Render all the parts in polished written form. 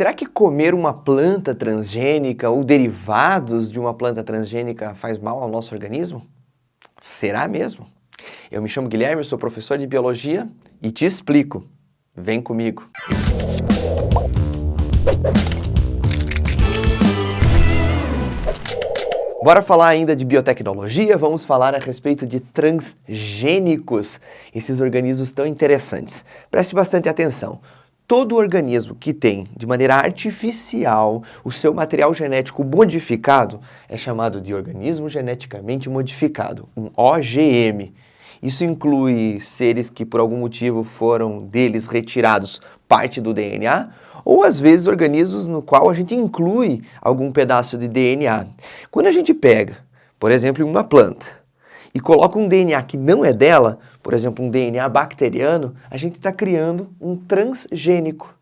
Será que comer uma planta transgênica ou derivados de uma planta transgênica faz mal ao nosso organismo? Será mesmo? Eu me chamo Guilherme, eu sou professor de biologia e te explico. Vem comigo. Bora falar ainda de biotecnologia, vamos falar a respeito de transgênicos, esses organismos tão interessantes. Preste bastante atenção. Todo organismo que tem, de maneira artificial, o seu material genético modificado é chamado de organismo geneticamente modificado, um OGM. Isso inclui seres que por algum motivo foram deles retirados parte do DNA, ou às vezes organismos no qual a gente inclui algum pedaço de DNA. Quando a gente pega, por exemplo, uma planta e coloca um DNA que não é dela, por exemplo, um DNA bacteriano, a gente está criando um transgênico.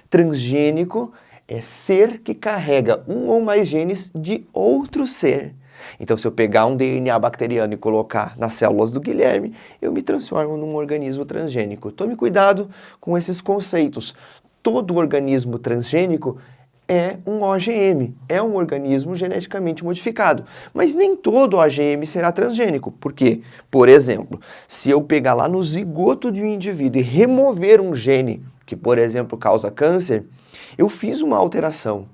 Transgênico é ser que carrega um ou mais genes de outro ser. Então, se eu pegar um DNA bacteriano e colocar nas células do Guilherme, eu me transformo num organismo transgênico. Tome cuidado com esses conceitos. Todo organismo transgênico é um OGM, é um organismo geneticamente modificado. Mas nem todo OGM será transgênico. Por quê? Por exemplo, se eu pegar lá no zigoto de um indivíduo e remover um gene que, por exemplo, causa câncer, eu fiz uma alteração.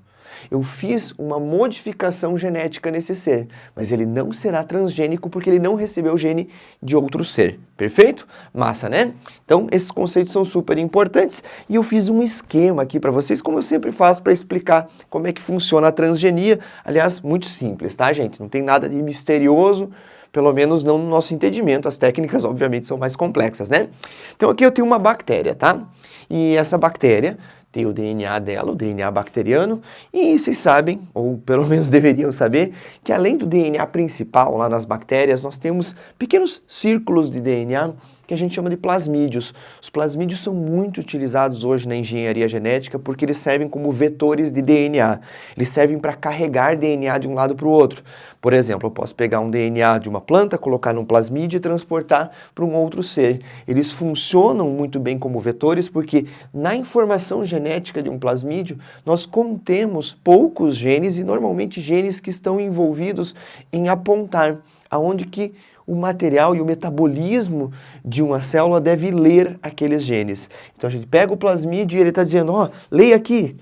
Eu fiz uma modificação genética nesse ser, mas ele não será transgênico porque ele não recebeu o gene de outro ser. Perfeito? Massa, né? Então, esses conceitos são super importantes e eu fiz um esquema aqui para vocês, como eu sempre faço, para explicar como é que funciona a transgenia. Aliás, muito simples, tá, gente? Não tem nada de misterioso, pelo menos não no nosso entendimento. As técnicas, obviamente, são mais complexas, né? Então, aqui eu tenho uma bactéria, tá? E essa bactéria tem o DNA dela, o DNA bacteriano, e vocês sabem, ou pelo menos deveriam saber, que além do DNA principal lá nas bactérias, nós temos pequenos círculos de DNA que a gente chama de plasmídios. Os plasmídios são muito utilizados hoje na engenharia genética porque eles servem como vetores de DNA. Eles servem para carregar DNA de um lado para o outro. Por exemplo, eu posso pegar um DNA de uma planta, colocar num plasmídio e transportar para um outro ser. Eles funcionam muito bem como vetores porque na informação genética de um plasmídio nós contemos poucos genes e normalmente genes que estão envolvidos em apontar aonde que o material e o metabolismo de uma célula deve ler aqueles genes. Então a gente pega o plasmídio e ele está dizendo, ó, leia aqui,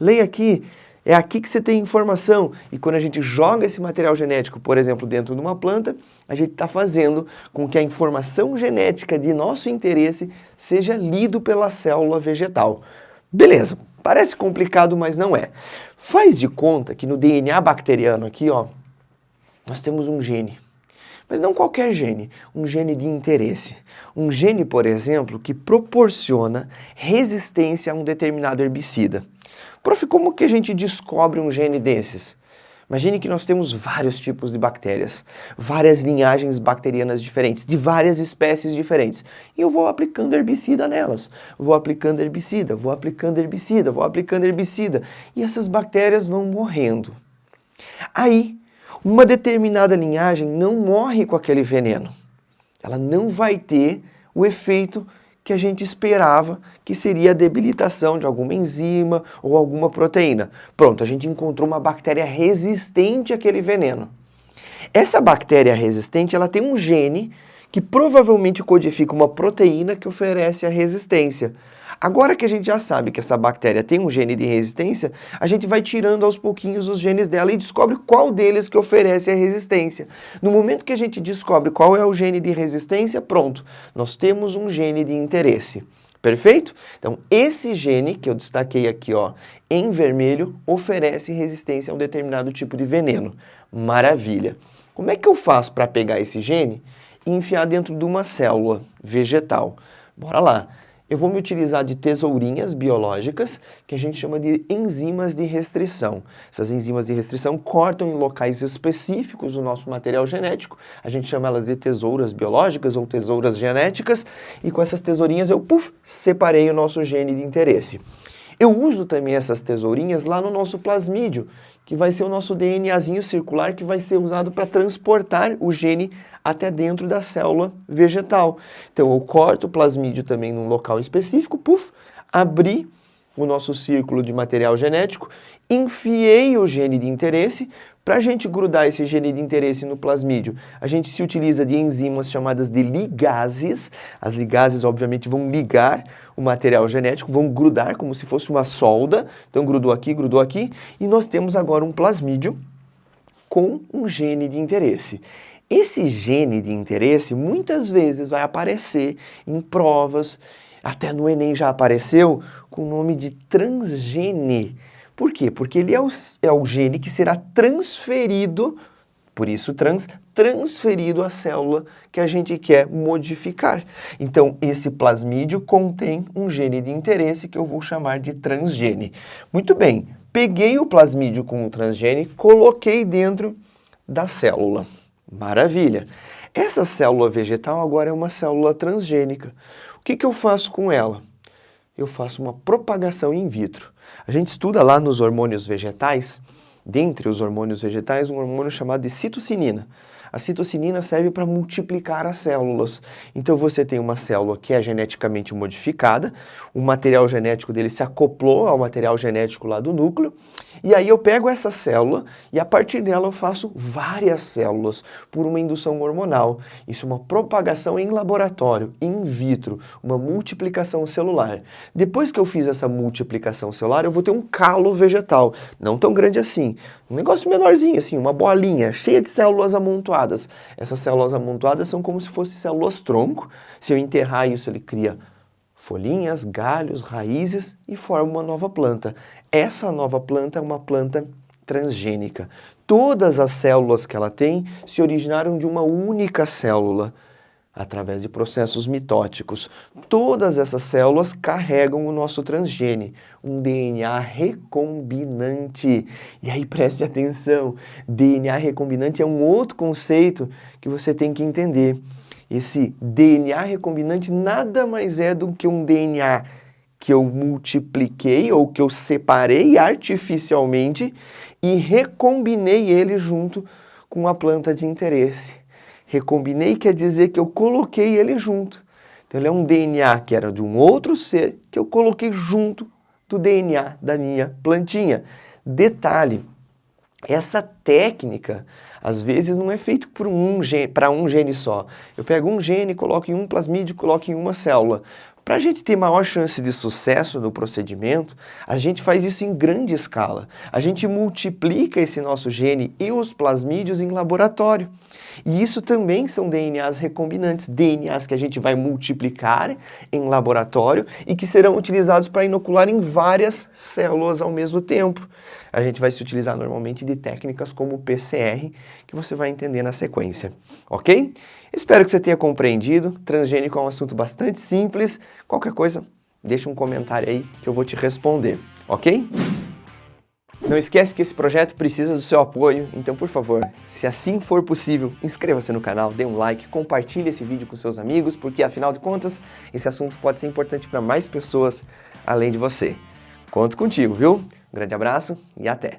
é aqui que você tem informação. E quando a gente joga esse material genético, por exemplo, dentro de uma planta, a gente está fazendo com que a informação genética de nosso interesse seja lido pela célula vegetal. Beleza, parece complicado, mas não é. Faz de conta que no DNA bacteriano aqui, ó, nós temos um gene. Mas não qualquer gene, um gene de interesse. Um gene, por exemplo, que proporciona resistência a um determinado herbicida. Prof, como que a gente descobre um gene desses? Imagine que nós temos vários tipos de bactérias, várias linhagens bacterianas diferentes, de várias espécies diferentes. E eu vou aplicando herbicida nelas. Vou aplicando herbicida, vou aplicando herbicida, vou aplicando herbicida. E essas bactérias vão morrendo. Aí, uma determinada linhagem não morre com aquele veneno. Ela não vai ter o efeito que a gente esperava, que seria a debilitação de alguma enzima ou alguma proteína. Pronto, a gente encontrou uma bactéria resistente àquele veneno. Essa bactéria resistente, ela tem um gene que provavelmente codifica uma proteína que oferece a resistência. Agora que a gente já sabe que essa bactéria tem um gene de resistência, a gente vai tirando aos pouquinhos os genes dela e descobre qual deles que oferece a resistência. No momento que a gente descobre qual é o gene de resistência, pronto, nós temos um gene de interesse. Perfeito? Então, esse gene que eu destaquei aqui, ó, em vermelho, oferece resistência a um determinado tipo de veneno. Maravilha! Como é que eu faço para pegar esse gene e enfiar dentro de uma célula vegetal? Bora lá! Eu vou me utilizar de tesourinhas biológicas, que a gente chama de enzimas de restrição. Essas enzimas de restrição cortam em locais específicos o nosso material genético, a gente chama elas de tesouras biológicas ou tesouras genéticas, e com essas tesourinhas eu, separei o nosso gene de interesse. Eu uso também essas tesourinhas lá no nosso plasmídio, que vai ser o nosso DNAzinho circular que vai ser usado para transportar o gene até dentro da célula vegetal. Então eu corto o plasmídio também num local específico, abri o nosso círculo de material genético, enfiei o gene de interesse. Para a gente grudar esse gene de interesse no plasmídio, a gente se utiliza de enzimas chamadas de ligases. As ligases, obviamente, vão ligar o material genético, vão grudar como se fosse uma solda. Então, grudou aqui, e nós temos agora um plasmídio com um gene de interesse. Esse gene de interesse muitas vezes vai aparecer em provas, até no Enem já apareceu, com o nome de transgene. Por quê? Porque ele é o gene que será transferido, por isso transferido à célula que a gente quer modificar. Então, esse plasmídio contém um gene de interesse que eu vou chamar de transgene. Muito bem, peguei o plasmídio com o transgene, coloquei dentro da célula. Maravilha! Essa célula vegetal agora é uma célula transgênica. O que eu faço com ela? Eu faço uma propagação in vitro. A gente estuda lá nos hormônios vegetais, dentre os hormônios vegetais, um hormônio chamado de citocinina. A citocinina serve para multiplicar as células. Então você tem uma célula que é geneticamente modificada, o material genético dele se acoplou ao material genético lá do núcleo, e aí eu pego essa célula e a partir dela eu faço várias células por uma indução hormonal. Isso é uma propagação em laboratório, in vitro, uma multiplicação celular. Depois que eu fiz essa multiplicação celular, eu vou ter um calo vegetal, não tão grande assim, um negócio menorzinho assim, uma bolinha cheia de células amontoadas. Essas células amontoadas são como se fossem células-tronco. Se eu enterrar isso, ele cria folhinhas, galhos, raízes e forma uma nova planta. Essa nova planta é uma planta transgênica. Todas as células que ela tem se originaram de uma única célula, através de processos mitóticos. Todas essas células carregam o nosso transgene, um DNA recombinante. E aí preste atenção, DNA recombinante é um outro conceito que você tem que entender. Esse DNA recombinante nada mais é do que um DNA que eu multipliquei ou que eu separei artificialmente e recombinei ele junto com a planta de interesse. Recombinei quer dizer que eu coloquei ele junto. Então ele é um DNA que era de um outro ser que eu coloquei junto do DNA da minha plantinha. Detalhe, essa técnica às vezes não é feita para um gene só. Eu pego um gene, coloco em um plasmídio, coloco em uma célula. Para a gente ter maior chance de sucesso no procedimento, a gente faz isso em grande escala. A gente multiplica esse nosso gene e os plasmídios em laboratório. E isso também são DNAs recombinantes, DNAs que a gente vai multiplicar em laboratório e que serão utilizados para inocular em várias células ao mesmo tempo. A gente vai se utilizar normalmente de técnicas como o PCR, que você vai entender na sequência, ok? Espero que você tenha compreendido. Transgênico é um assunto bastante simples. Qualquer coisa, deixa um comentário aí que eu vou te responder, ok? Não esquece que esse projeto precisa do seu apoio, então por favor, se assim for possível, inscreva-se no canal, dê um like, compartilhe esse vídeo com seus amigos, porque afinal de contas, esse assunto pode ser importante para mais pessoas além de você. Conto contigo, viu? Um grande abraço e até!